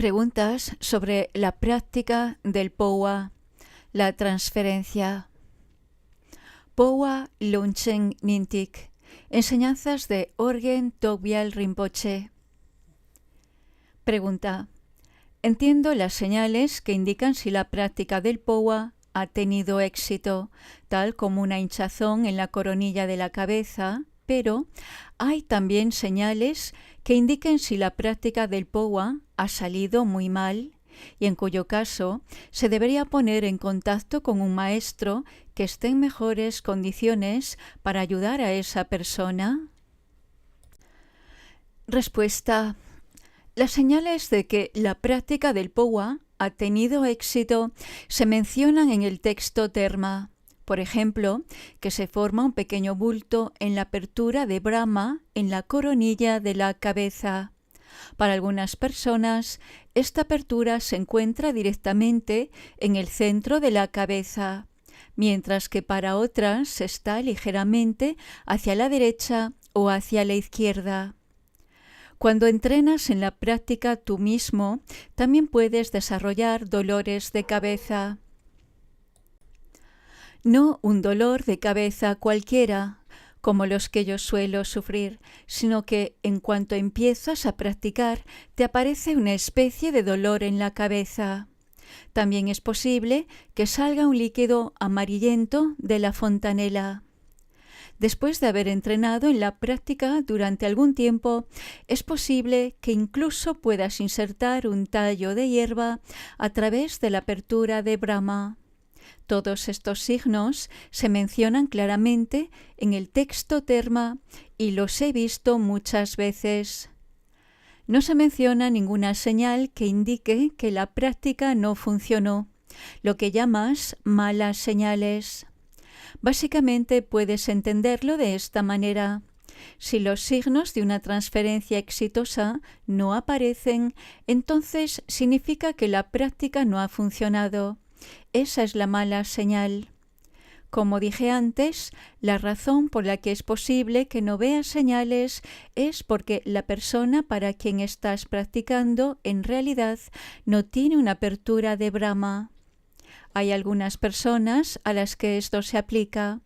Preguntas sobre la práctica del POWA, la transferencia. POWA Lungchen Nintik. Enseñanzas de Orgen Togbyal Rinpoche. Pregunta. Entiendo las señales que indican si la práctica del POWA ha tenido éxito, tal como una hinchazón en la coronilla de la cabeza, pero hay también señales que indiquen si la práctica del POWA ha salido muy mal y en cuyo caso se debería poner en contacto con un maestro que esté en mejores condiciones para ayudar a esa persona. Respuesta. Las señales de que la práctica del POWA ha tenido éxito se mencionan en el texto Terma. Por ejemplo, que se forma un pequeño bulto en la apertura de Brahma en la coronilla de la cabeza. Para algunas personas, esta apertura se encuentra directamente en el centro de la cabeza, mientras que para otras está ligeramente hacia la derecha o hacia la izquierda. Cuando entrenas en la práctica tú mismo, también puedes desarrollar dolores de cabeza. No un dolor de cabeza cualquiera, como los que yo suelo sufrir, sino que en cuanto empiezas a practicar te aparece una especie de dolor en la cabeza. También es posible que salga un líquido amarillento de la fontanela. Después de haber entrenado en la práctica durante algún tiempo, es posible que incluso puedas insertar un tallo de hierba a través de la apertura de Brahma. Todos estos signos se mencionan claramente en el texto Terma y los he visto muchas veces. No se menciona ninguna señal que indique que la práctica no funcionó, lo que llamas malas señales. Básicamente puedes entenderlo de esta manera. Si los signos de una transferencia exitosa no aparecen, entonces significa que la práctica no ha funcionado. Esa es la mala señal. Como dije antes, la razón por la que es posible que no veas señales es porque la persona para quien estás practicando en realidad no tiene una apertura de Brahma. Hay algunas personas a las que esto se aplica,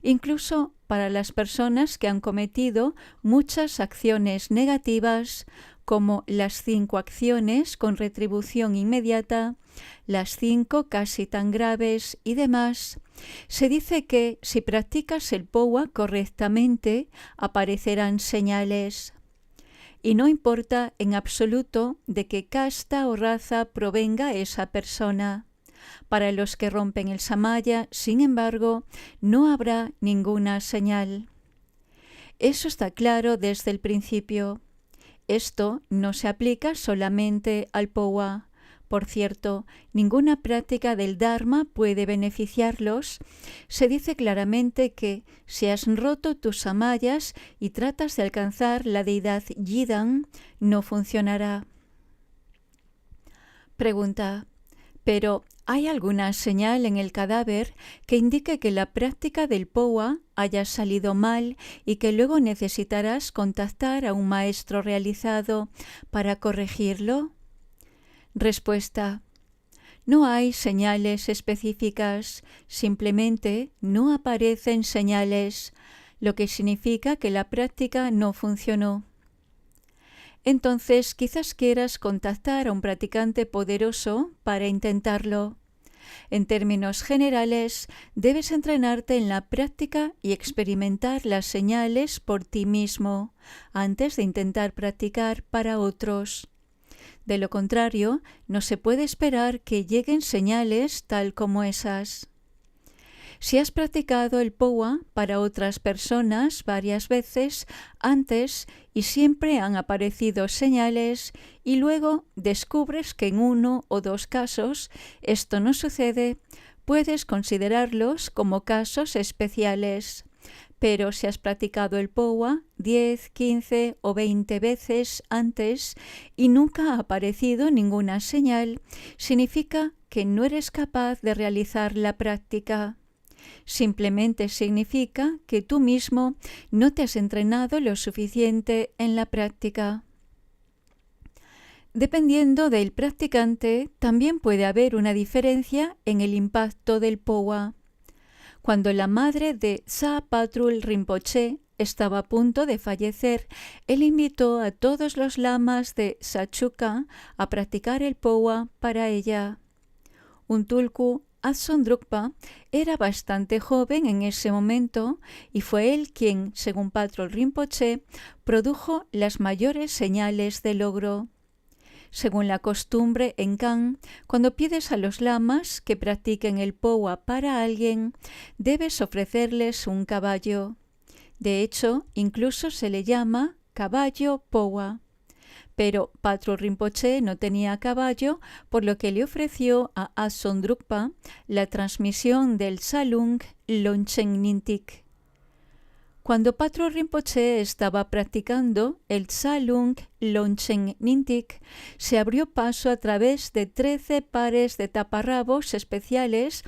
incluso para las personas que han cometido muchas acciones negativas, como las 5 acciones con retribución inmediata, las 5 casi tan graves y demás. Se dice que si practicas el POWA correctamente, aparecerán señales. Y no importa en absoluto de qué casta o raza provenga esa persona. Para los que rompen el samaya, sin embargo, no habrá ninguna señal. Eso está claro desde el principio. Esto no se aplica solamente al POWA. Por cierto, ninguna práctica del Dharma puede beneficiarlos. Se dice claramente que si has roto tus samayas y tratas de alcanzar la deidad Yidam, no funcionará. Pregunta. Pero, ¿hay alguna señal en el cadáver que indique que la práctica del POWA haya salido mal y que luego necesitarás contactar a un maestro realizado para corregirlo? Respuesta. No hay señales específicas, simplemente no aparecen señales, lo que significa que la práctica no funcionó. Entonces quizás quieras contactar a un practicante poderoso para intentarlo. En términos generales, debes entrenarte en la práctica y experimentar las señales por ti mismo, antes de intentar practicar para otros. De lo contrario, no se puede esperar que lleguen señales tal como esas. Si has practicado el POWA para otras personas varias veces antes y siempre han aparecido señales y luego descubres que en 1 o 2 casos esto no sucede, puedes considerarlos como casos especiales. Pero si has practicado el POWA 10, 15 o 20 veces antes y nunca ha aparecido ninguna señal, significa que no eres capaz de realizar la práctica. Simplemente significa que tú mismo no te has entrenado lo suficiente en la práctica. Dependiendo del practicante, también puede haber una diferencia en el impacto del powa. Cuando la madre de Sapatrul Rinpoche estaba a punto de fallecer, él invitó a todos los lamas de Sachuca a practicar el powa para ella. Un tulku, Adson Drukpa, era bastante joven en ese momento y fue él quien, según Patrul Rinpoche, produjo las mayores señales de logro. Según la costumbre en Kan, cuando pides a los lamas que practiquen el powa para alguien, debes ofrecerles un caballo. De hecho, incluso se le llama caballo powa. Pero Patrul Rinpoche no tenía caballo, por lo que le ofreció a Adson Drukpa la transmisión del Salung Longchen Nintik. Cuando Patrul Rinpoche estaba practicando el Salung Longchen Nintik, se abrió paso a través de 13 pares de taparrabos especiales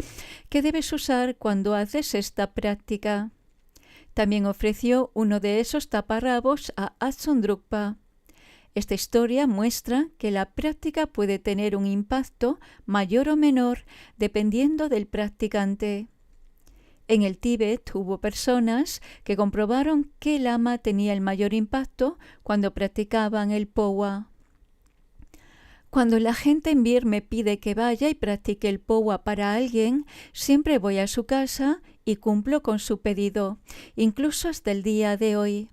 que debes usar cuando haces esta práctica. También ofreció uno de esos taparrabos a Adson Drukpa. Esta historia muestra que la práctica puede tener un impacto mayor o menor dependiendo del practicante. En el Tíbet hubo personas que comprobaron que el lama tenía el mayor impacto cuando practicaban el powa. Cuando la gente en Bir me pide que vaya y practique el powa para alguien, siempre voy a su casa y cumplo con su pedido, incluso hasta el día de hoy.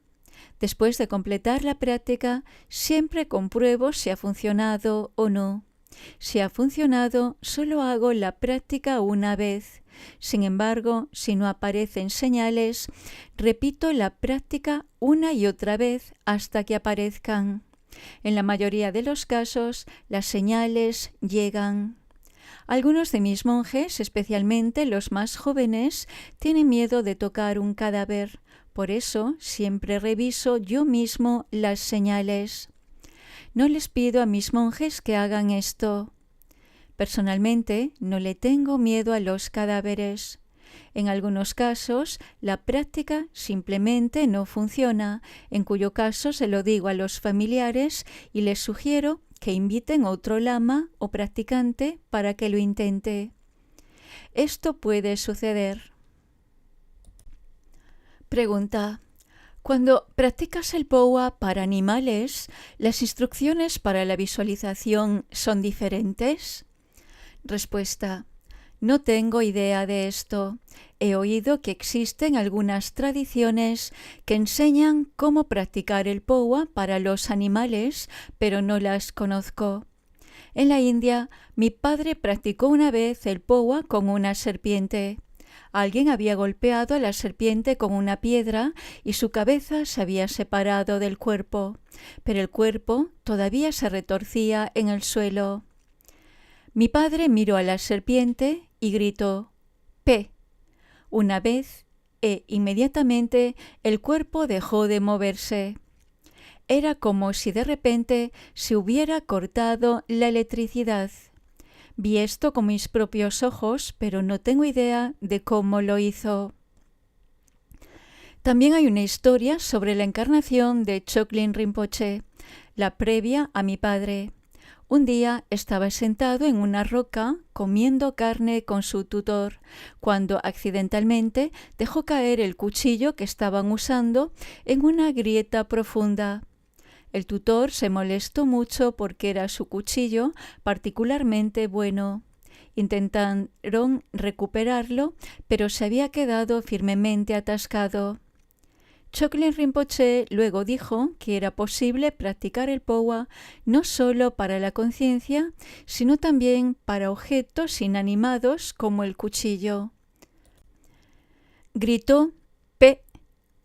Después de completar la práctica, siempre compruebo si ha funcionado o no. Si ha funcionado, solo hago la práctica una vez. Sin embargo, si no aparecen señales, repito la práctica una y otra vez hasta que aparezcan. En la mayoría de los casos, las señales llegan. Algunos de mis monjes, especialmente los más jóvenes, tienen miedo de tocar un cadáver. Por eso, siempre reviso yo mismo las señales. No les pido a mis monjes que hagan esto. Personalmente, no le tengo miedo a los cadáveres. En algunos casos, la práctica simplemente no funciona, en cuyo caso se lo digo a los familiares y les sugiero que inviten a otro lama o practicante para que lo intente. Esto puede suceder. Pregunta: cuando practicas el powa para animales, ¿las instrucciones para la visualización son diferentes? Respuesta: no tengo idea de esto. He oído que existen algunas tradiciones que enseñan cómo practicar el powa para los animales, pero no las conozco. En la India, mi padre practicó una vez el powa con una serpiente. Alguien había golpeado a la serpiente con una piedra y su cabeza se había separado del cuerpo, pero el cuerpo todavía se retorcía en el suelo. Mi padre miró a la serpiente y gritó «Pe» una vez e inmediatamente el cuerpo dejó de moverse. Era como si de repente se hubiera cortado la electricidad. Vi esto con mis propios ojos, pero no tengo idea de cómo lo hizo. También hay una historia sobre la encarnación de Choklin Rinpoche, la previa a mi padre. Un día estaba sentado en una roca comiendo carne con su tutor, cuando accidentalmente dejó caer el cuchillo que estaban usando en una grieta profunda. El tutor se molestó mucho porque era su cuchillo particularmente bueno. Intentaron recuperarlo, pero se había quedado firmemente atascado. Choklin Rinpoche luego dijo que era posible practicar el powa no solo para la conciencia, sino también para objetos inanimados como el cuchillo. Gritó «Pe»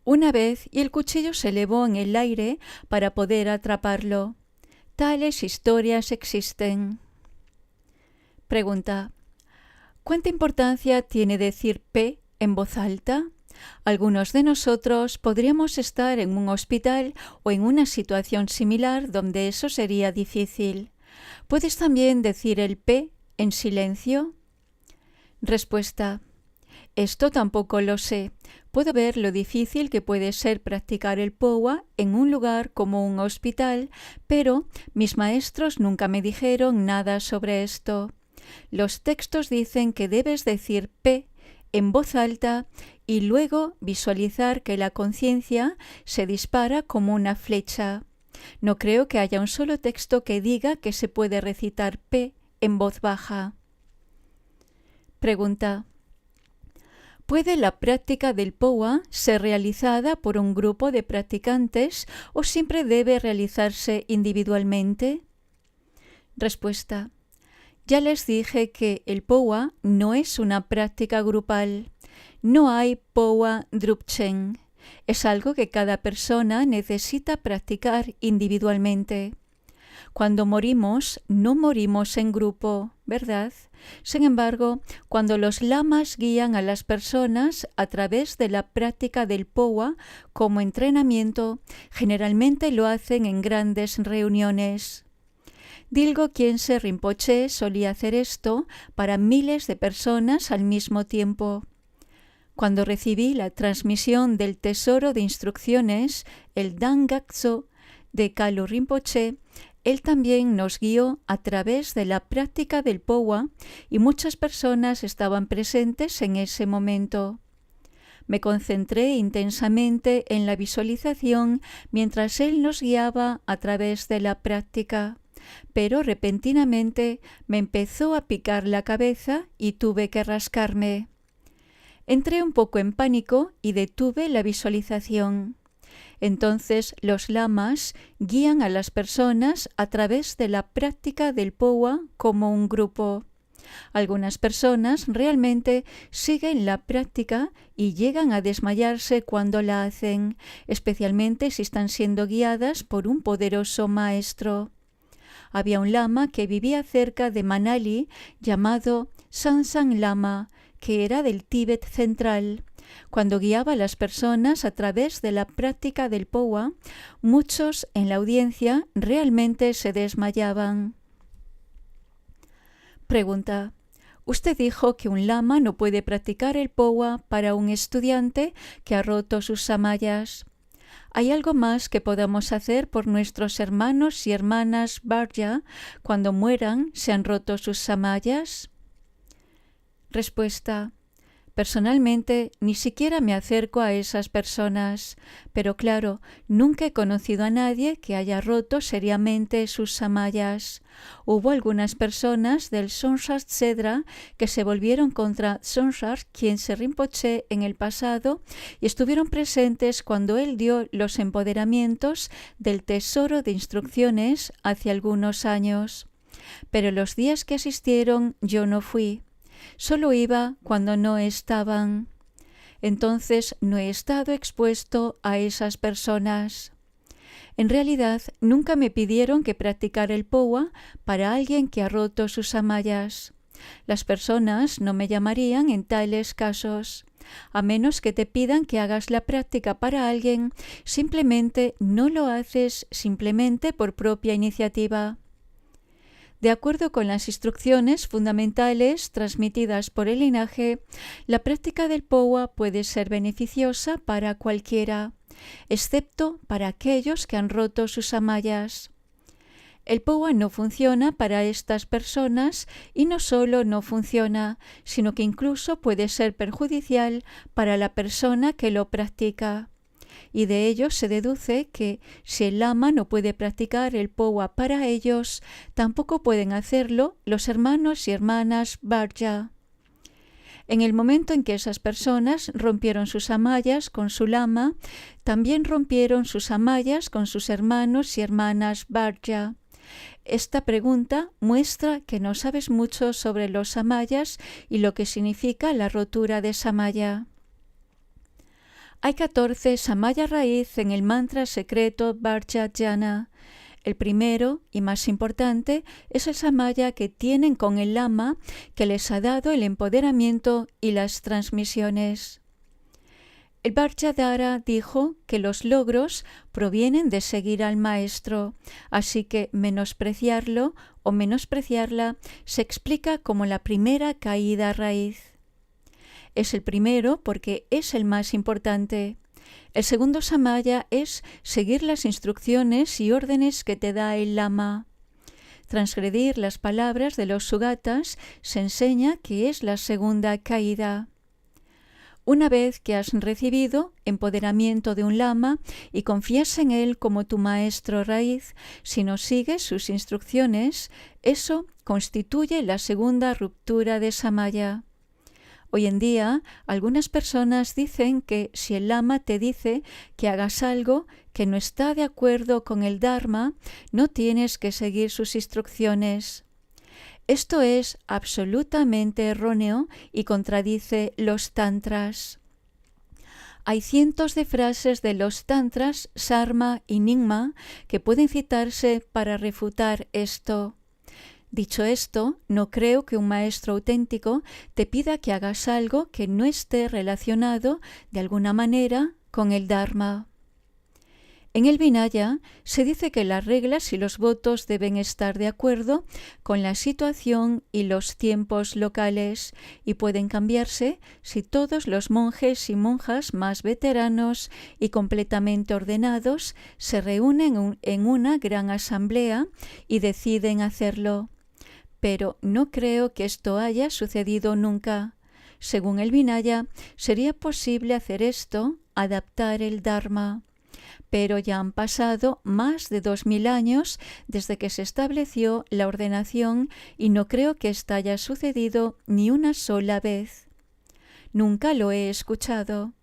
una vez y el cuchillo se elevó en el aire para poder atraparlo. Tales historias existen. Pregunta: ¿cuánta importancia tiene decir «Pe» en voz alta? Algunos de nosotros podríamos estar en un hospital o en una situación similar donde eso sería difícil. ¿Puedes también decir el P en silencio? Respuesta: Esto tampoco lo sé. Puedo ver lo difícil que puede ser practicar el powa en un lugar como un hospital, pero mis maestros nunca me dijeron nada sobre esto. Los textos dicen que debes decir P en voz alta y luego visualizar que la conciencia se dispara como una flecha. No creo que haya un solo texto que diga que se puede recitar P en voz baja. Pregunta: ¿puede la práctica del powa ser realizada por un grupo de practicantes o siempre debe realizarse individualmente? Respuesta: ya les dije que el powa no es una práctica grupal. No hay powa drupchen. Es algo que cada persona necesita practicar individualmente. Cuando morimos, no morimos en grupo, ¿verdad? Sin embargo, cuando los lamas guían a las personas a través de la práctica del powa como entrenamiento, generalmente lo hacen en grandes reuniones. Dilgo Khyentse Rinpoche solía hacer esto para miles de personas al mismo tiempo. Cuando recibí la transmisión del tesoro de instrucciones, el Dangakso de Kalu Rinpoche, él también nos guió a través de la práctica del powa y muchas personas estaban presentes en ese momento. Me concentré intensamente en la visualización mientras él nos guiaba a través de la práctica, pero repentinamente me empezó a picar la cabeza y tuve que rascarme. Entré un poco en pánico y detuve la visualización. Entonces los lamas guían a las personas a través de la práctica del powa como un grupo. Algunas personas realmente siguen la práctica y llegan a desmayarse cuando la hacen, especialmente si están siendo guiadas por un poderoso maestro. Había un lama que vivía cerca de Manali llamado Sansang Lama, que era del Tíbet central. Cuando guiaba a las personas a través de la práctica del powa, muchos en la audiencia realmente se desmayaban. Pregunta: usted dijo que un lama no puede practicar el powa para un estudiante que ha roto sus samayas. ¿Hay algo más que podamos hacer por nuestros hermanos y hermanas Varya cuando mueran, se han roto sus samayas? Respuesta: personalmente ni siquiera me acerco a esas personas, pero claro, nunca he conocido a nadie que haya roto seriamente sus samayas. Hubo algunas personas del Sonsar Cedra que se volvieron contra Sonsar Khyentse Rinpoche en el pasado y estuvieron presentes cuando él dio los empoderamientos del tesoro de instrucciones hace algunos años. Pero los días que asistieron yo no fui. Solo iba cuando no estaban. Entonces no he estado expuesto a esas personas. En realidad, nunca me pidieron que practicara el powa para alguien que ha roto sus samayas. Las personas no me llamarían en tales casos. A menos que te pidan que hagas la práctica para alguien, simplemente no lo haces simplemente por propia iniciativa. De acuerdo con las instrucciones fundamentales transmitidas por el linaje, la práctica del powa puede ser beneficiosa para cualquiera, excepto para aquellos que han roto sus samayas. El powa no funciona para estas personas y no solo no funciona, sino que incluso puede ser perjudicial para la persona que lo practica. Y de ello se deduce que si el lama no puede practicar el powa para ellos, tampoco pueden hacerlo los hermanos y hermanas Varya. En el momento en que esas personas rompieron sus samayas con su lama, también rompieron sus samayas con sus hermanos y hermanas Varya. Esta pregunta muestra que no sabes mucho sobre los samayas y lo que significa la rotura de samaya. Hay 14 samaya raíz en el mantra secreto Varja Jnana. El primero y más importante es el samaya que tienen con el lama que les ha dado el empoderamiento y las transmisiones. El Vajradhara dijo que los logros provienen de seguir al maestro, así que menospreciarlo o menospreciarla se explica como la primera caída raíz. Es el primero porque es el más importante. El segundo samaya es seguir las instrucciones y órdenes que te da el lama. Transgredir las palabras de los sugatas se enseña que es la segunda caída. Una vez que has recibido empoderamiento de un lama y confías en él como tu maestro raíz, si no sigues sus instrucciones, eso constituye la segunda ruptura de samaya. Hoy en día, algunas personas dicen que si el lama te dice que hagas algo que no está de acuerdo con el Dharma, no tienes que seguir sus instrucciones. Esto es absolutamente erróneo y contradice los tantras. Hay cientos de frases de los tantras, sarma y nyingma que pueden citarse para refutar esto. Dicho esto, no creo que un maestro auténtico te pida que hagas algo que no esté relacionado de alguna manera con el Dharma. En el Vinaya se dice que las reglas y los votos deben estar de acuerdo con la situación y los tiempos locales y pueden cambiarse si todos los monjes y monjas más veteranos y completamente ordenados se reúnen en una gran asamblea y deciden hacerlo. Pero no creo que esto haya sucedido nunca. Según el Vinaya, sería posible hacer esto, adaptar el Dharma. Pero ya han pasado más de 2000 años desde que se estableció la ordenación y no creo que esto haya sucedido ni una sola vez. Nunca lo he escuchado.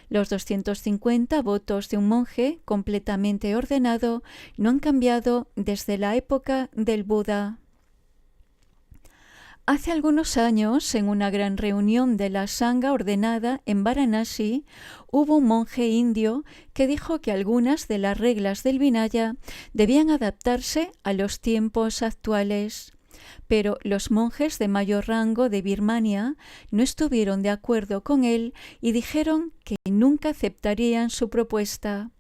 Los 250 votos de un monje completamente ordenado no han cambiado desde la época del Buda. Hace algunos años, en una gran reunión de la Sangha ordenada en Varanasi, hubo un monje indio que dijo que algunas de las reglas del Vinaya debían adaptarse a los tiempos actuales. Pero los monjes de mayor rango de Birmania no estuvieron de acuerdo con él y dijeron que nunca aceptarían su propuesta.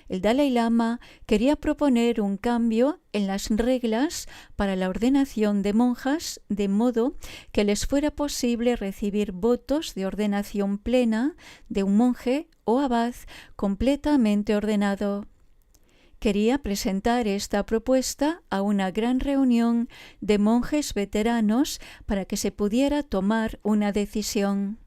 El Dalai Lama quería proponer un cambio en las reglas para la ordenación de monjas, de modo que les fuera posible recibir votos de ordenación plena de un monje o abad completamente ordenado. Quería presentar esta propuesta a una gran reunión de monjes veteranos para que se pudiera tomar una decisión.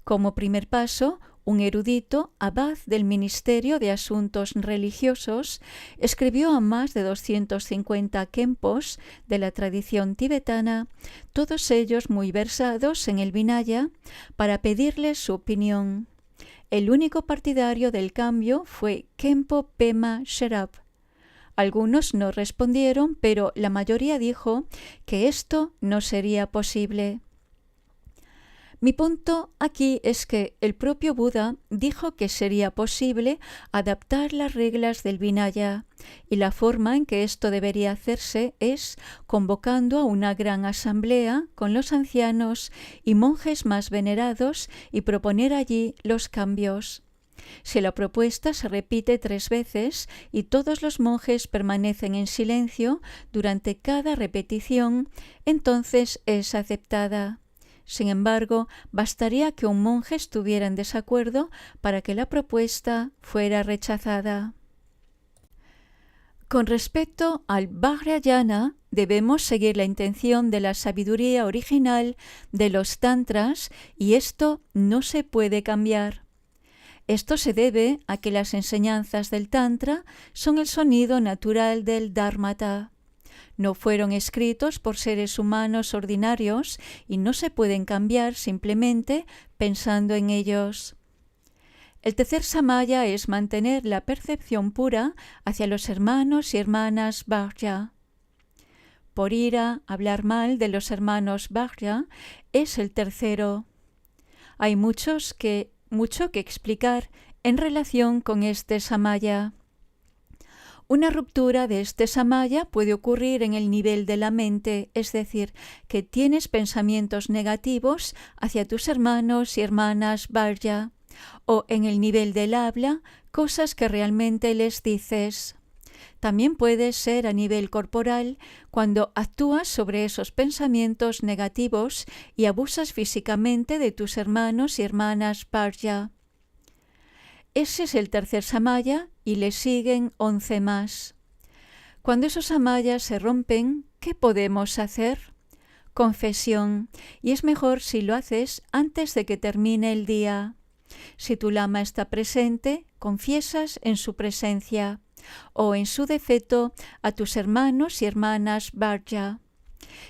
Como primer paso, un erudito, abad del Ministerio de Asuntos Religiosos, escribió a más de 250 khenpos de la tradición tibetana, todos ellos muy versados en el Vinaya, para pedirles su opinión. El único partidario del cambio fue Khenpo Pema Sherab. Algunos no respondieron, pero la mayoría dijo que esto no sería posible. Mi punto aquí es que el propio Buda dijo que sería posible adaptar las reglas del Vinaya, y la forma en que esto debería hacerse es convocando a una gran asamblea con los ancianos y monjes más venerados y proponer allí los cambios. Si la propuesta se repite 3 veces y todos los monjes permanecen en silencio durante cada repetición, entonces es aceptada. Sin embargo, bastaría que un monje estuviera en desacuerdo para que la propuesta fuera rechazada. Con respecto al Vajrayana, debemos seguir la intención de la sabiduría original de los tantras y esto no se puede cambiar. Esto se debe a que las enseñanzas del tantra son el sonido natural del dharmata. No fueron escritos por seres humanos ordinarios y no se pueden cambiar simplemente pensando en ellos. El tercer samaya es mantener la percepción pura hacia los hermanos y hermanas Vajra. Por ira, hablar mal de los hermanos Vajra es el tercero. Hay mucho que explicar en relación con este samaya. Una ruptura de este samaya puede ocurrir en el nivel de la mente, es decir, que tienes pensamientos negativos hacia tus hermanos y hermanas Vajra, o en el nivel del habla, cosas que realmente les dices. También puede ser a nivel corporal cuando actúas sobre esos pensamientos negativos y abusas físicamente de tus hermanos y hermanas Parya. Ese es el tercer samaya y le siguen 11 más. Cuando esos samayas se rompen, ¿qué podemos hacer? Confesión, y es mejor si lo haces antes de que termine el día. Si tu lama está presente, confiesas en su presencia, o en su defecto a tus hermanos y hermanas Varya.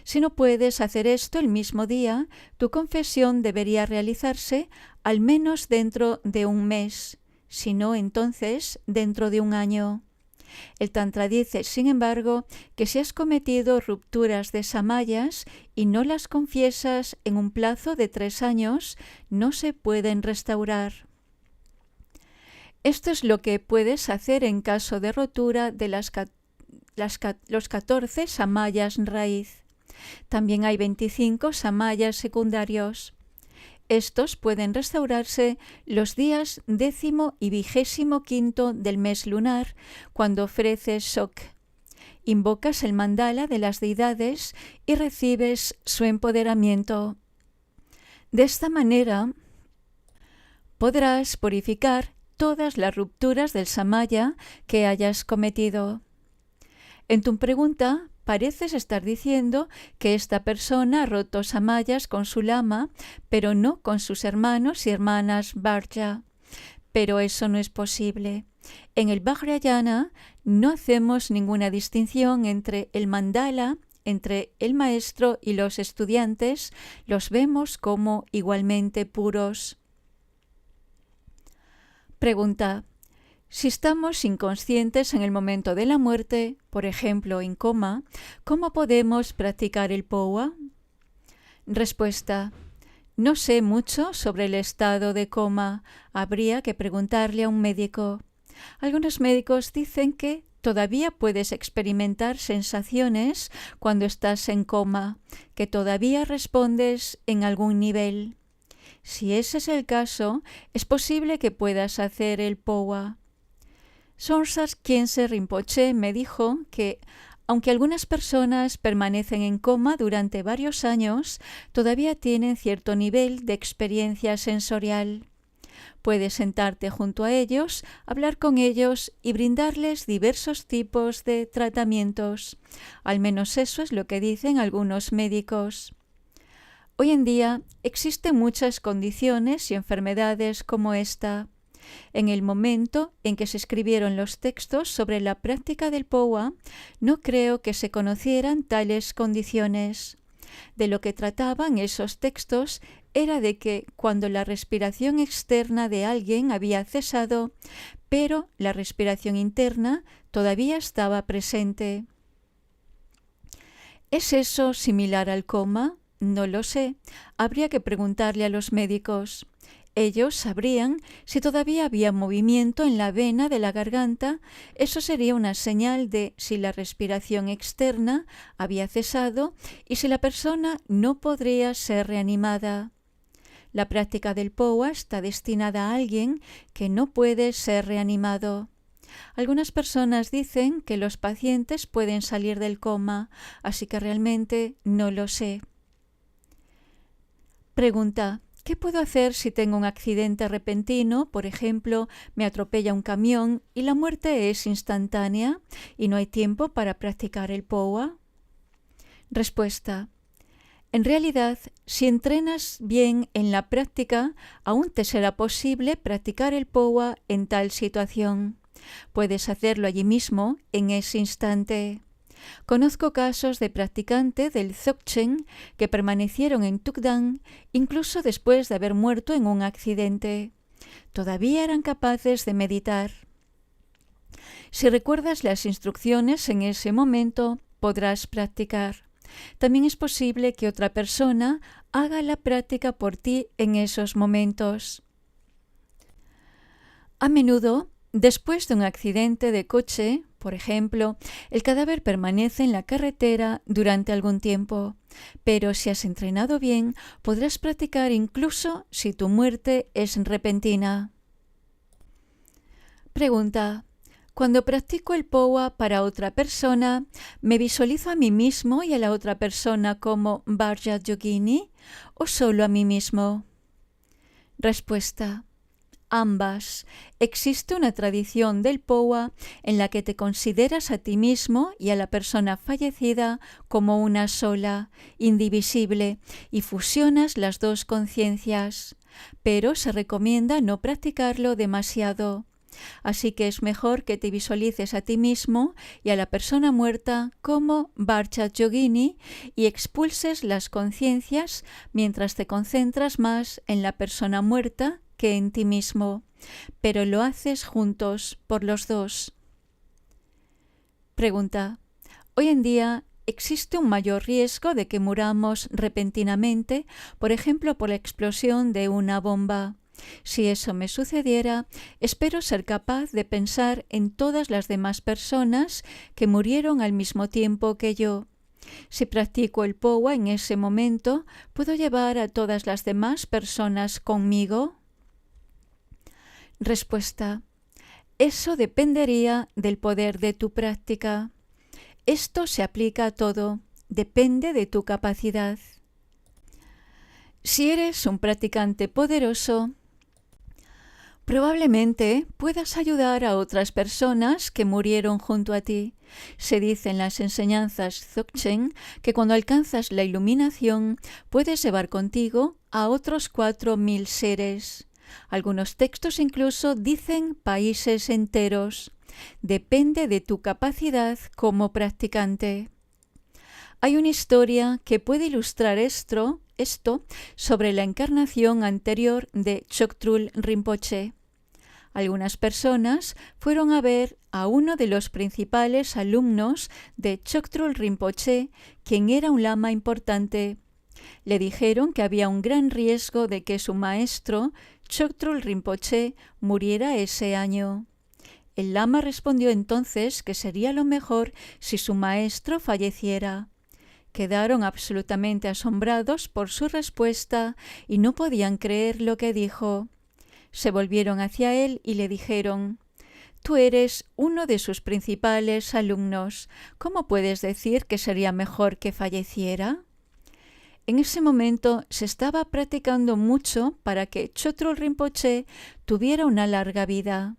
Si no puedes hacer esto el mismo día, tu confesión debería realizarse al menos dentro de un mes, si no entonces dentro de un año. El Tantra dice, sin embargo, que si has cometido rupturas de samayas y no las confiesas en un plazo de 3 años, no se pueden restaurar. Esto es lo que puedes hacer en caso de rotura de los 14 samayas raíz. También hay 25 samayas secundarios. Estos pueden restaurarse los días 10º y 25º del mes lunar, cuando ofreces Sok. Invocas el mandala de las deidades y recibes su empoderamiento. De esta manera podrás purificar todas las rupturas del samaya que hayas cometido. En tu pregunta, pareces estar diciendo que esta persona ha roto samayas con su lama, pero no con sus hermanos y hermanas Varya. Pero eso no es posible. En el Vajrayana no hacemos ninguna distinción entre el mandala, entre el maestro y los estudiantes, los vemos como igualmente puros. Pregunta: si estamos inconscientes en el momento de la muerte, por ejemplo en coma, ¿cómo podemos practicar el powa? Respuesta: no sé mucho sobre el estado de coma. Habría que preguntarle a un médico. Algunos médicos dicen que todavía puedes experimentar sensaciones cuando estás en coma, que todavía respondes en algún nivel. Si ese es el caso, es posible que puedas hacer el powa. Sonsas Khyentse Rinpoche me dijo que, aunque algunas personas permanecen en coma durante varios años, todavía tienen cierto nivel de experiencia sensorial. Puedes sentarte junto a ellos, hablar con ellos y brindarles diversos tipos de tratamientos. Al menos eso es lo que dicen algunos médicos. Hoy en día existen muchas condiciones y enfermedades como esta. En el momento en que se escribieron los textos sobre la práctica del powa, no creo que se conocieran tales condiciones. De lo que trataban esos textos era de que cuando la respiración externa de alguien había cesado, pero la respiración interna todavía estaba presente. ¿Es eso similar al coma? No lo sé. Habría que preguntarle a los médicos. Ellos sabrían si todavía había movimiento en la vena de la garganta. Eso sería una señal de si la respiración externa había cesado y si la persona no podría ser reanimada. La práctica del powa está destinada a alguien que no puede ser reanimado. Algunas personas dicen que los pacientes pueden salir del coma, así que realmente no lo sé. Pregunta: ¿qué puedo hacer si tengo un accidente repentino? Por ejemplo, me atropella un camión y la muerte es instantánea y no hay tiempo para practicar el powa. Respuesta: en realidad, si entrenas bien en la práctica, aún te será posible practicar el powa en tal situación. Puedes hacerlo allí mismo, en ese instante. Conozco casos de practicantes del Dzogchen que permanecieron en Tukdang incluso después de haber muerto en un accidente. Todavía eran capaces de meditar. Si recuerdas las instrucciones en ese momento, podrás practicar. También es posible que otra persona haga la práctica por ti en esos momentos. A menudo, después de un accidente de coche, por ejemplo, el cadáver permanece en la carretera durante algún tiempo, pero si has entrenado bien, podrás practicar incluso si tu muerte es repentina. Pregunta: Cuando practico el POA para otra persona, ¿me visualizo a mí mismo y a la otra persona como Varja Yogini o solo a mí mismo? Respuesta: ambas. Existe una tradición del POA en la que te consideras a ti mismo y a la persona fallecida como una sola, indivisible, y fusionas las dos conciencias, pero se recomienda no practicarlo demasiado. Así que es mejor que te visualices a ti mismo y a la persona muerta como Varja Yogini y expulses las conciencias mientras te concentras más en la persona muerta que en ti mismo, pero lo haces juntos por los dos. Pregunta: hoy en día ¿existe un mayor riesgo de que muramos repentinamente, por ejemplo por la explosión de una bomba? Si eso me sucediera, espero ser capaz de pensar en todas las demás personas que murieron al mismo tiempo que yo. Si practico el POA en ese momento, ¿puedo llevar a todas las demás personas conmigo? Respuesta: eso dependería del poder de tu práctica. Esto se aplica a todo, depende de tu capacidad. Si eres un practicante poderoso, probablemente puedas ayudar a otras personas que murieron junto a ti. Se dice en las enseñanzas Dzogchen que cuando alcanzas la iluminación puedes llevar contigo a otros 4.000 seres. Algunos textos incluso dicen países enteros. Depende de tu capacidad como practicante. Hay una historia que puede ilustrar esto sobre la encarnación anterior de Choktrul Rinpoche. Algunas personas fueron a ver a uno de los principales alumnos de Choktrul Rinpoche, quien era un lama importante. Le dijeron que había un gran riesgo de que su maestro, Choktrul Rinpoche, muriera ese año. El lama respondió entonces que sería lo mejor si su maestro falleciera. Quedaron absolutamente asombrados por su respuesta y no podían creer lo que dijo. Se volvieron hacia él y le dijeron: «Tú eres uno de sus principales alumnos. ¿Cómo puedes decir que sería mejor que falleciera?». En ese momento se estaba practicando mucho para que Choktrul Rinpoche tuviera una larga vida.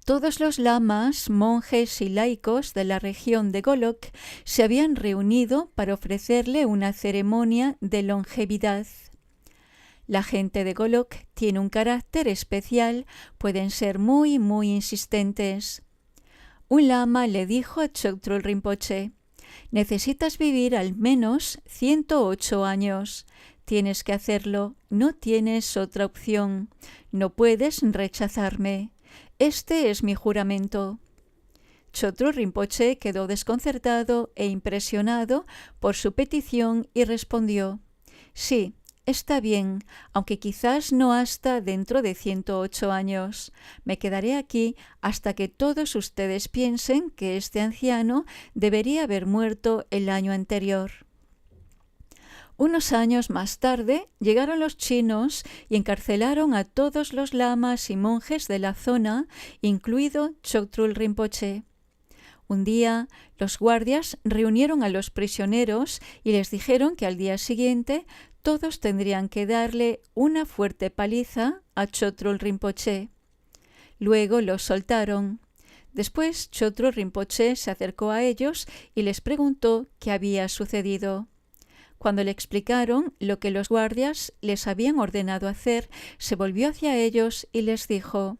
Todos los lamas, monjes y laicos de la región de Golok se habían reunido para ofrecerle una ceremonia de longevidad. La gente de Golok tiene un carácter especial, pueden ser muy insistentes. Un lama le dijo a Choktrul Rinpoche: «Necesitas vivir al menos 108 años. Tienes que hacerlo, no tienes otra opción. No puedes rechazarme. Este es mi juramento». Choktrul Rinpoche quedó desconcertado e impresionado por su petición y respondió: «Sí, está bien, aunque quizás no hasta dentro de 108 años. Me quedaré aquí hasta que todos ustedes piensen que este anciano debería haber muerto el año anterior». Unos años más tarde llegaron los chinos y encarcelaron a todos los lamas y monjes de la zona, incluido Choktrul Rinpoche. Un día, los guardias reunieron a los prisioneros y les dijeron que al día siguiente todos tendrían que darle una fuerte paliza a Choktrul Rinpoche. Luego los soltaron. Después Choktrul Rinpoche se acercó a ellos y les preguntó qué había sucedido. Cuando le explicaron lo que los guardias les habían ordenado hacer, se volvió hacia ellos y les dijo: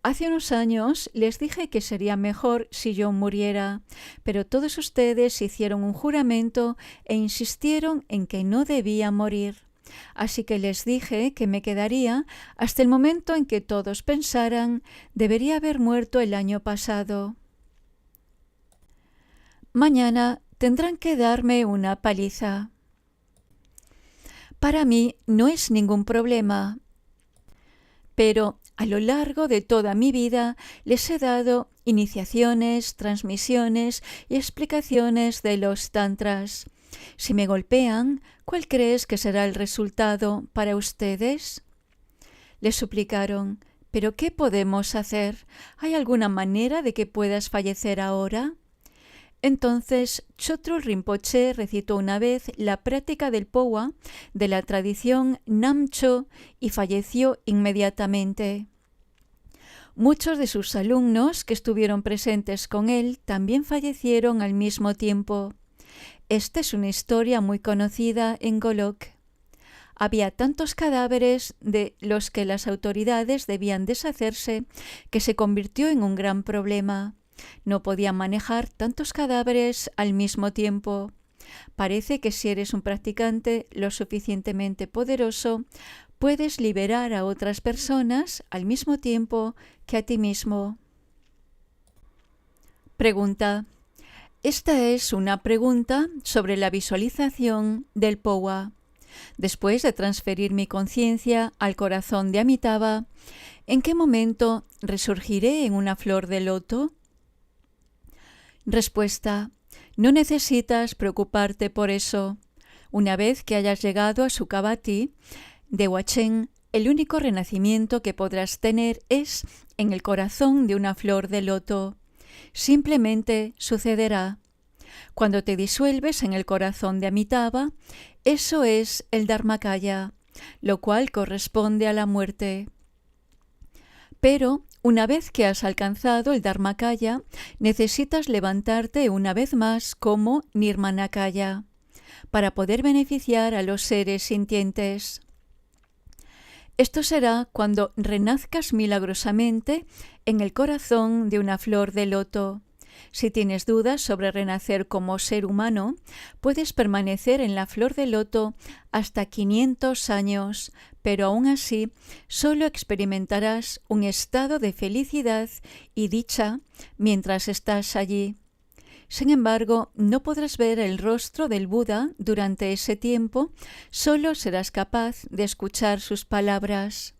«Hace unos años les dije que sería mejor si yo muriera, pero todos ustedes hicieron un juramento e insistieron en que no debía morir. Así que les dije que me quedaría hasta el momento en que todos pensaran debería haber muerto el año pasado. Mañana tendrán que darme una paliza. Para mí no es ningún problema, pero a lo largo de toda mi vida les he dado iniciaciones, transmisiones y explicaciones de los tantras. Si me golpean, ¿cuál crees que será el resultado para ustedes?». Le suplicaron: ¿Pero qué podemos hacer? ¿Hay alguna manera de que puedas fallecer ahora? Entonces, Chotrul Rinpoche recitó una vez la práctica del Powa de la tradición Namcho y falleció inmediatamente. Muchos de sus alumnos que estuvieron presentes con él también fallecieron al mismo tiempo. Esta es una historia muy conocida en Golok. Había tantos cadáveres de los que las autoridades debían deshacerse que se convirtió en un gran problema. No podían manejar tantos cadáveres al mismo tiempo. Parece que si eres un practicante lo suficientemente poderoso, puedes liberar a otras personas al mismo tiempo que a ti mismo. Pregunta. Esta es una pregunta sobre la visualización del Powa. Después de transferir mi conciencia al corazón de Amitabha, ¿en qué momento resurgiré en una flor de loto? Respuesta. No necesitas preocuparte por eso. Una vez que hayas llegado a Sukhavati de Huachén, el único renacimiento que podrás tener es en el corazón de una flor de loto. Simplemente sucederá. Cuando te disuelves en el corazón de Amitabha, eso es el Dharmakaya, lo cual corresponde a la muerte. Pero, una vez que has alcanzado el Dharmakaya, necesitas levantarte una vez más como Nirmanakaya, para poder beneficiar a los seres sintientes. Esto será cuando renazcas milagrosamente en el corazón de una flor de loto. Si tienes dudas sobre renacer como ser humano, puedes permanecer en la flor de loto hasta 500 años, pero aún así solo experimentarás un estado de felicidad y dicha mientras estás allí. Sin embargo, no podrás ver el rostro del Buda durante ese tiempo, solo serás capaz de escuchar sus palabras.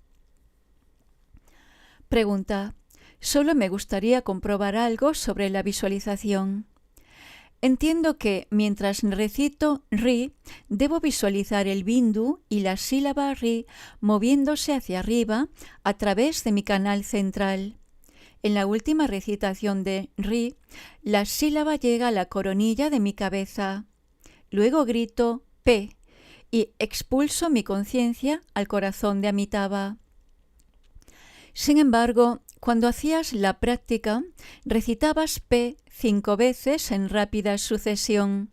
Pregunta. Solo me gustaría comprobar algo sobre la visualización. Entiendo que mientras recito Ri, debo visualizar el bindu y la sílaba Ri moviéndose hacia arriba a través de mi canal central. En la última recitación de Ri, la sílaba llega a la coronilla de mi cabeza. Luego grito P y expulso mi conciencia al corazón de Amitabha. Sin embargo, cuando hacías la práctica, recitabas P 5 veces en rápida sucesión.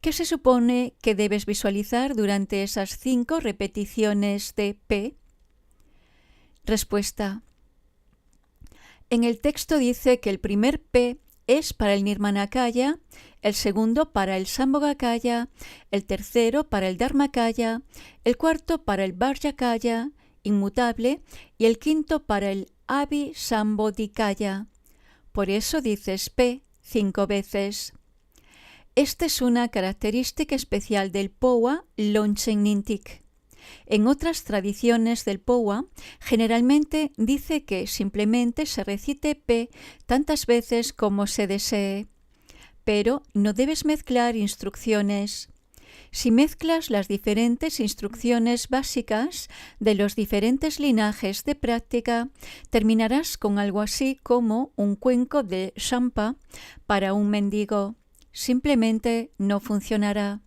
¿Qué se supone que debes visualizar durante esas 5 repeticiones de P? Respuesta. En el texto dice que el primer P es para el Nirmanakaya, el segundo para el Sambhogakaya, el tercero para el Dharmakaya, el cuarto para el Vajrakaya, inmutable, y el quinto para el Abhisambodhikaya. Por eso dices P 5 veces. Esta es una característica especial del Powa Longchen Nintik. En otras tradiciones del Powa, generalmente dice que simplemente se recite P tantas veces como se desee. Pero no debes mezclar instrucciones. Si mezclas las diferentes instrucciones básicas de los diferentes linajes de práctica, terminarás con algo así como un cuenco de champa para un mendigo. Simplemente no funcionará.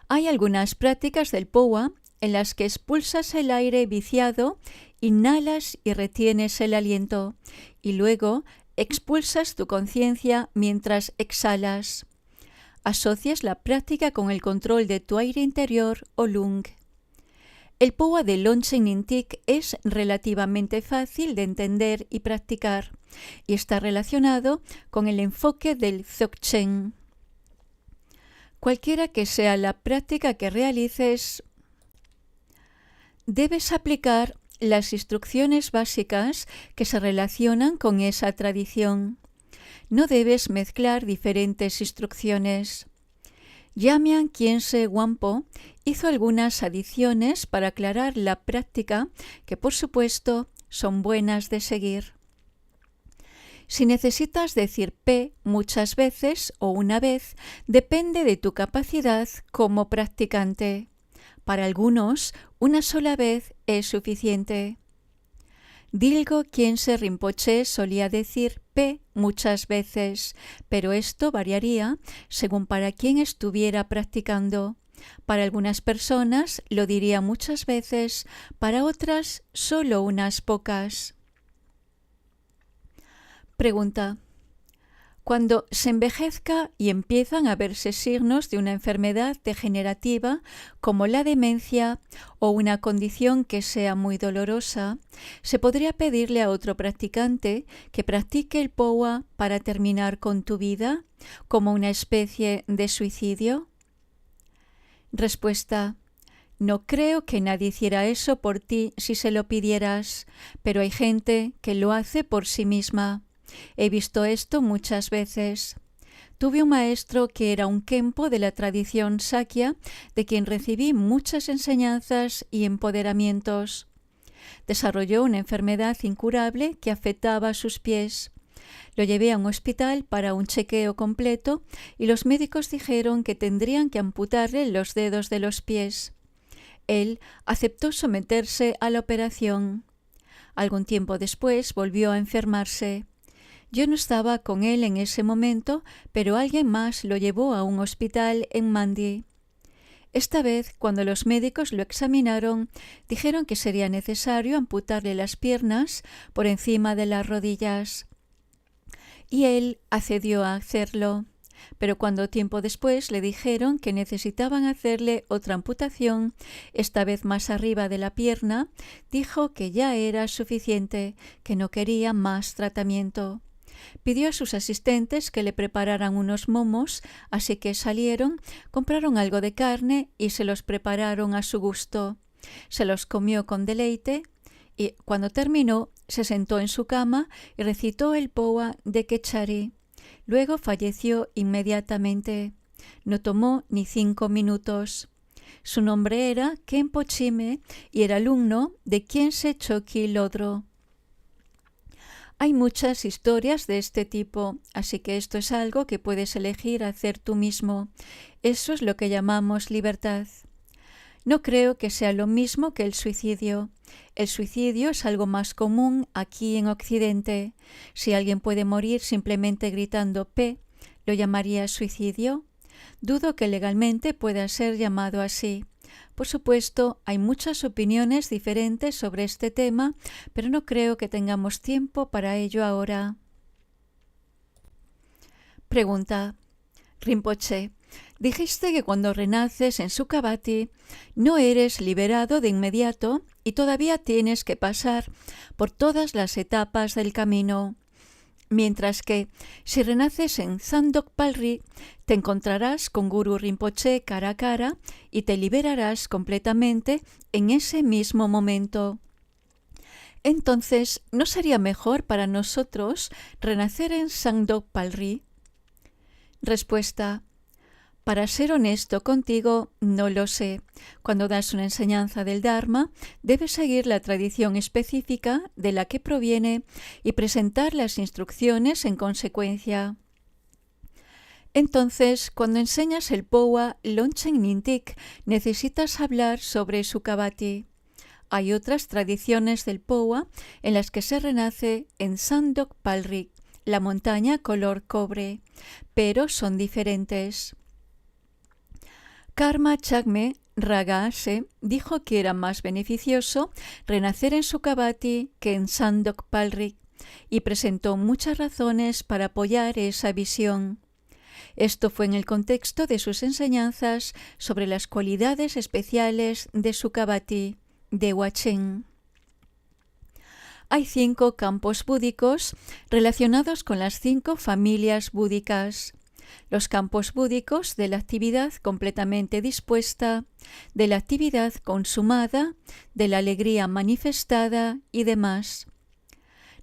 Hay algunas prácticas del Powa en las que expulsas el aire viciado, inhalas y retienes el aliento, y luego expulsas tu conciencia mientras exhalas. Asocias la práctica con el control de tu aire interior o lung. El Powa de Longchen Nintik es relativamente fácil de entender y practicar, y está relacionado con el enfoque del Dzogchen. Cualquiera que sea la práctica que realices, debes aplicar las instrucciones básicas que se relacionan con esa tradición. No debes mezclar diferentes instrucciones. Jamyang Khyentse Wangpo hizo algunas adiciones para aclarar la práctica que, por supuesto, son buenas de seguir. Si necesitas decir P muchas veces o una vez, depende de tu capacidad como practicante. Para algunos, una sola vez es suficiente. Dilgo Khyentse Rinpoche solía decir P muchas veces, pero esto variaría según para quien estuviera practicando. Para algunas personas lo diría muchas veces, para otras solo unas pocas. Pregunta: cuando se envejezca y empiezan a verse signos de una enfermedad degenerativa como la demencia o una condición que sea muy dolorosa, ¿se podría pedirle a otro practicante que practique el POWA para terminar con tu vida, como una especie de suicidio? Respuesta: no creo que nadie hiciera eso por ti si se lo pidieras, pero hay gente que lo hace por sí misma. He visto esto muchas veces. Tuve un maestro que era un Khenpo de la tradición Sakya, de quien recibí muchas enseñanzas y empoderamientos. Desarrolló una enfermedad incurable que afectaba a sus pies. Lo llevé a un hospital para un chequeo completo y los médicos dijeron que tendrían que amputarle los dedos de los pies. Él aceptó someterse a la operación. Algún tiempo después volvió a enfermarse. Yo no estaba con él en ese momento, pero alguien más lo llevó a un hospital en Mandi. Esta vez, cuando los médicos lo examinaron, dijeron que sería necesario amputarle las piernas por encima de las rodillas. Y él accedió a hacerlo. Pero cuando tiempo después le dijeron que necesitaban hacerle otra amputación, esta vez más arriba de la pierna, dijo que ya era suficiente, que no quería más tratamiento. Pidió a sus asistentes que le prepararan unos momos, así que salieron, compraron algo de carne y se los prepararon a su gusto. Se los comió con deleite y, cuando terminó, se sentó en su cama y recitó el POWA de Kechari. Luego falleció inmediatamente. No tomó ni 5 minutos. Su nombre era Khenpo Chime y era alumno de Khyentse Chokyi Lodro. Hay muchas historias de este tipo, así que esto es algo que puedes elegir hacer tú mismo. Eso es lo que llamamos libertad. No creo que sea lo mismo que el suicidio. El suicidio es algo más común aquí en Occidente. Si alguien puede morir simplemente gritando P, ¿lo llamaría suicidio? Dudo que legalmente pueda ser llamado así. Por supuesto, hay muchas opiniones diferentes sobre este tema, pero no creo que tengamos tiempo para ello ahora. Pregunta: Rinpoche, dijiste que cuando renaces en Sukhavati no eres liberado de inmediato y todavía tienes que pasar por todas las etapas del camino. Mientras que, si renaces en Tsangtok Palri, te encontrarás con Guru Rinpoche cara a cara y te liberarás completamente en ese mismo momento. Entonces, ¿no sería mejor para nosotros renacer en Tsangtok Palri? Respuesta: para ser honesto contigo, no lo sé. Cuando das una enseñanza del Dharma, debes seguir la tradición específica de la que proviene y presentar las instrucciones en consecuencia. Entonces, cuando enseñas el POWA Longchen Nyingtik, necesitas hablar sobre Sukhavati. Hay otras tradiciones del POWA en las que se renace en Tsangtok Palri, la montaña color cobre, pero son diferentes. Karma Chakme Ragase dijo que era más beneficioso renacer en Sukhavati que en Tsangtok Palri y presentó muchas razones para apoyar esa visión. Esto fue en el contexto de sus enseñanzas sobre las cualidades especiales de Sukhavati, de Huachen. Hay 5 campos búdicos relacionados con las 5 familias búdicas. Los campos búdicos de la actividad completamente dispuesta, de la actividad consumada, de la alegría manifestada y demás.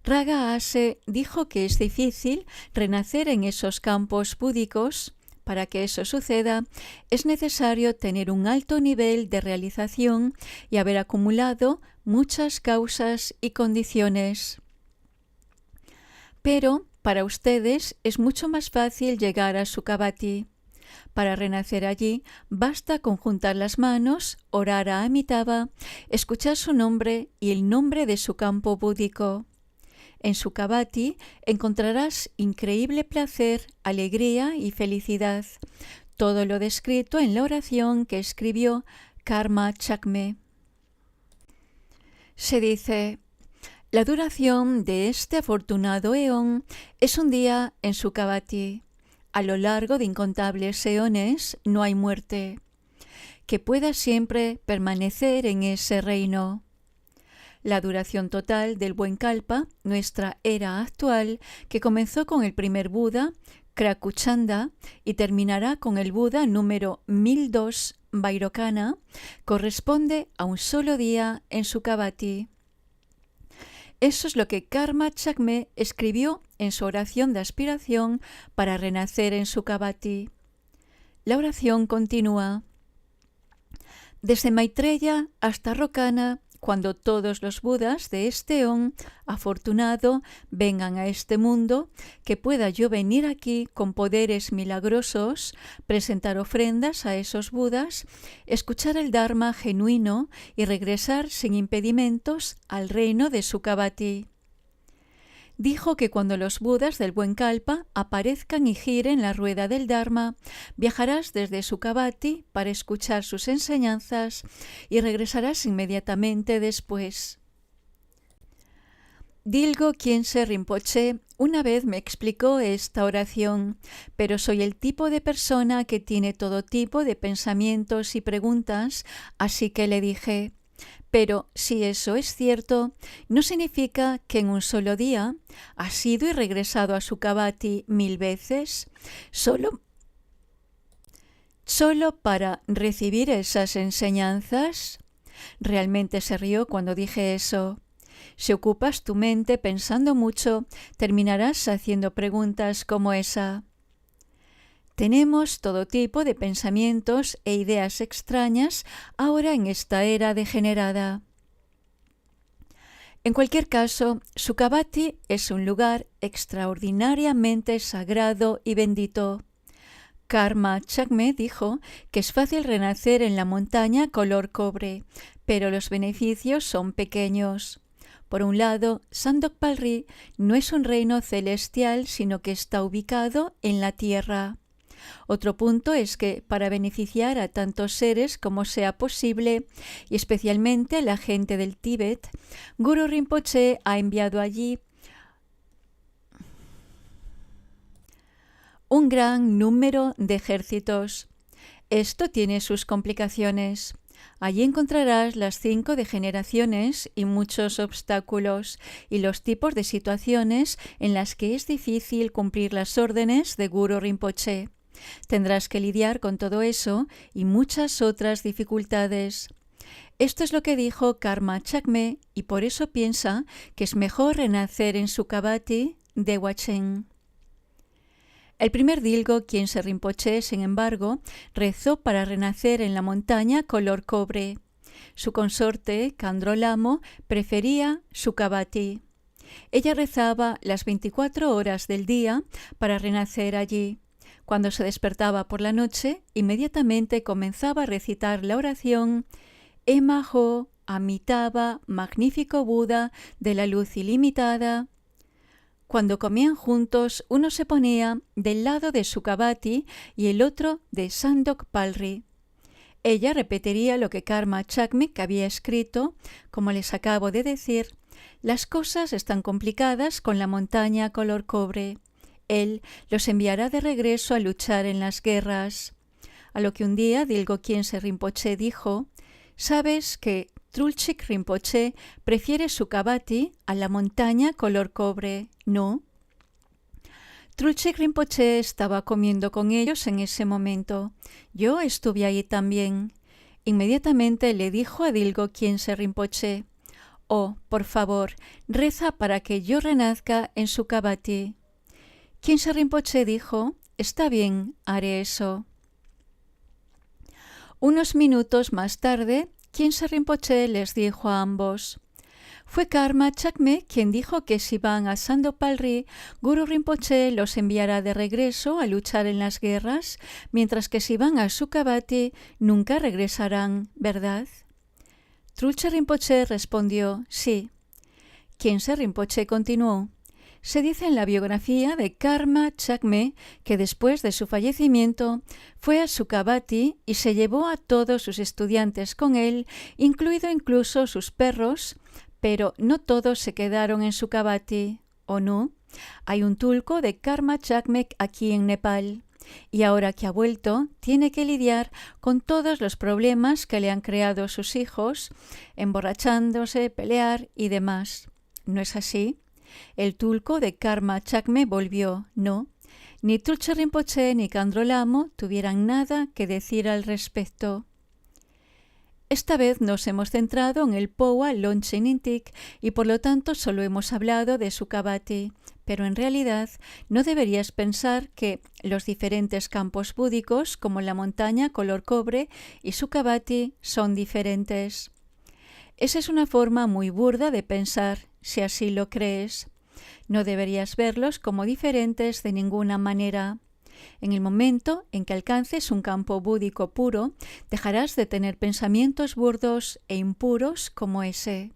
Raga Ase dijo que es difícil renacer en esos campos búdicos. Para que eso suceda, es necesario tener un alto nivel de realización y haber acumulado muchas causas y condiciones. Pero para ustedes es mucho más fácil llegar a Sukhavati. Para renacer allí, basta con juntar las manos, orar a Amitabha, escuchar su nombre y el nombre de su campo búdico. En Sukhavati encontrarás increíble placer, alegría y felicidad, todo lo descrito en la oración que escribió Karma Chakme. Se dice: la duración de este afortunado eón es un día en Sukhavati. A lo largo de incontables eones no hay muerte que pueda siempre permanecer en ese reino. La duración total del buen kalpa, nuestra era actual, que comenzó con el primer Buda, Krakuchanda, y terminará con el Buda número 1002, Vairocana, corresponde a un solo día en Sukhavati. Eso es lo que Karma Chakme escribió en su oración de aspiración para renacer en Sukhavati. La oración continúa: desde Maitreya hasta Rokana, cuando todos los Budas de este eón afortunado vengan a este mundo, que pueda yo venir aquí con poderes milagrosos, presentar ofrendas a esos Budas, escuchar el Dharma genuino y regresar sin impedimentos al reino de Sukhavati. Dijo que cuando los Budas del buen kalpa aparezcan y giren la rueda del Dharma, viajarás desde Sukhavati para escuchar sus enseñanzas y regresarás inmediatamente después. Dilgo Khyentse Rinpoche una vez me explicó esta oración, pero soy el tipo de persona que tiene todo tipo de pensamientos y preguntas, así que le dije: pero si eso es cierto, ¿no significa que en un solo día has ido y regresado a Sukhavati 1000 veces? ¿Solo para recibir esas enseñanzas? Realmente se rió cuando dije eso. Si ocupas tu mente pensando mucho, terminarás haciendo preguntas como esa. Tenemos todo tipo de pensamientos e ideas extrañas ahora en esta era degenerada. En cualquier caso, Sukhavati es un lugar extraordinariamente sagrado y bendito. Karma Chakme dijo que es fácil renacer en la montaña color cobre, pero los beneficios son pequeños. Por un lado, Sandokpalri no es un reino celestial, sino que está ubicado en la tierra. Otro punto es que para beneficiar a tantos seres como sea posible, y especialmente a la gente del Tíbet, Guru Rinpoche ha enviado allí un gran número de ejércitos. Esto tiene sus complicaciones. Allí encontrarás las 5 degeneraciones y muchos obstáculos y los tipos de situaciones en las que es difícil cumplir las órdenes de Guru Rinpoche. Tendrás que lidiar con todo eso y muchas otras dificultades. Esto es lo que dijo Karma Chakme y por eso piensa que es mejor renacer en Sukhavati de Huachén. El primer Dilgo Khyentse Rinpoche, sin embargo, rezó para renacer en la montaña color cobre. Su consorte, Khandro Lamo, prefería Sukhavati. Ella rezaba las 24 horas del día para renacer allí. Cuando se despertaba por la noche, inmediatamente comenzaba a recitar la oración Emaho Amitabha, magnífico Buda de la luz ilimitada. Cuando comían juntos, uno se ponía del lado de Sukhavati y el otro de Sandokpalri. Ella repetiría lo que Karma Chakme había escrito, como les acabo de decir: las cosas están complicadas con la montaña color cobre. Él los enviará de regreso a luchar en las guerras. A lo que un día Dilgo Khyentse Rinpoche dijo: ¿sabes que Trulchik Rinpoche prefiere Sukhavati a la montaña color cobre, no? Trulchik Rinpoche estaba comiendo con ellos en ese momento. Yo estuve allí también. Inmediatamente le dijo a Dilgo Khyentse Rinpoche: oh, por favor, reza para que yo renazca en Sukhavati. Khyentse Rinpoche dijo: está bien, haré eso. Unos minutos más tarde, Khyentse Rinpoche les dijo a ambos: Fue Karma Chakme quien dijo que si van a Sandopalri, Guru Rinpoche los enviará de regreso a luchar en las guerras, mientras que si van a Sukhavati nunca regresarán, ¿verdad? Trulche Rinpoche respondió, sí. Khyentse Rinpoche continuó. Se dice en la biografía de Karma Chakme que después de su fallecimiento fue a Sukhavati y se llevó a todos sus estudiantes con él, incluido incluso sus perros, pero no todos se quedaron en Sukhavati, ¿o no? Hay un tulco de Karma Chakme aquí en Nepal, y ahora que ha vuelto, tiene que lidiar con todos los problemas que le han creado sus hijos, emborrachándose, pelear y demás. ¿No es así? El tulco de Karma Chakme volvió, no. Ni Trulche Rinpoche ni Khandro Lamo tuvieran nada que decir al respecto. Esta vez nos hemos centrado en el Powa Longchen Intik y por lo tanto solo hemos hablado de Sukhavati, pero en realidad no deberías pensar que los diferentes campos búdicos como la montaña color cobre y Sukhavati son diferentes. Esa es una forma muy burda de pensar, si así lo crees. No deberías verlos como diferentes de ninguna manera. En el momento en que alcances un campo búdico puro, dejarás de tener pensamientos burdos e impuros como ese.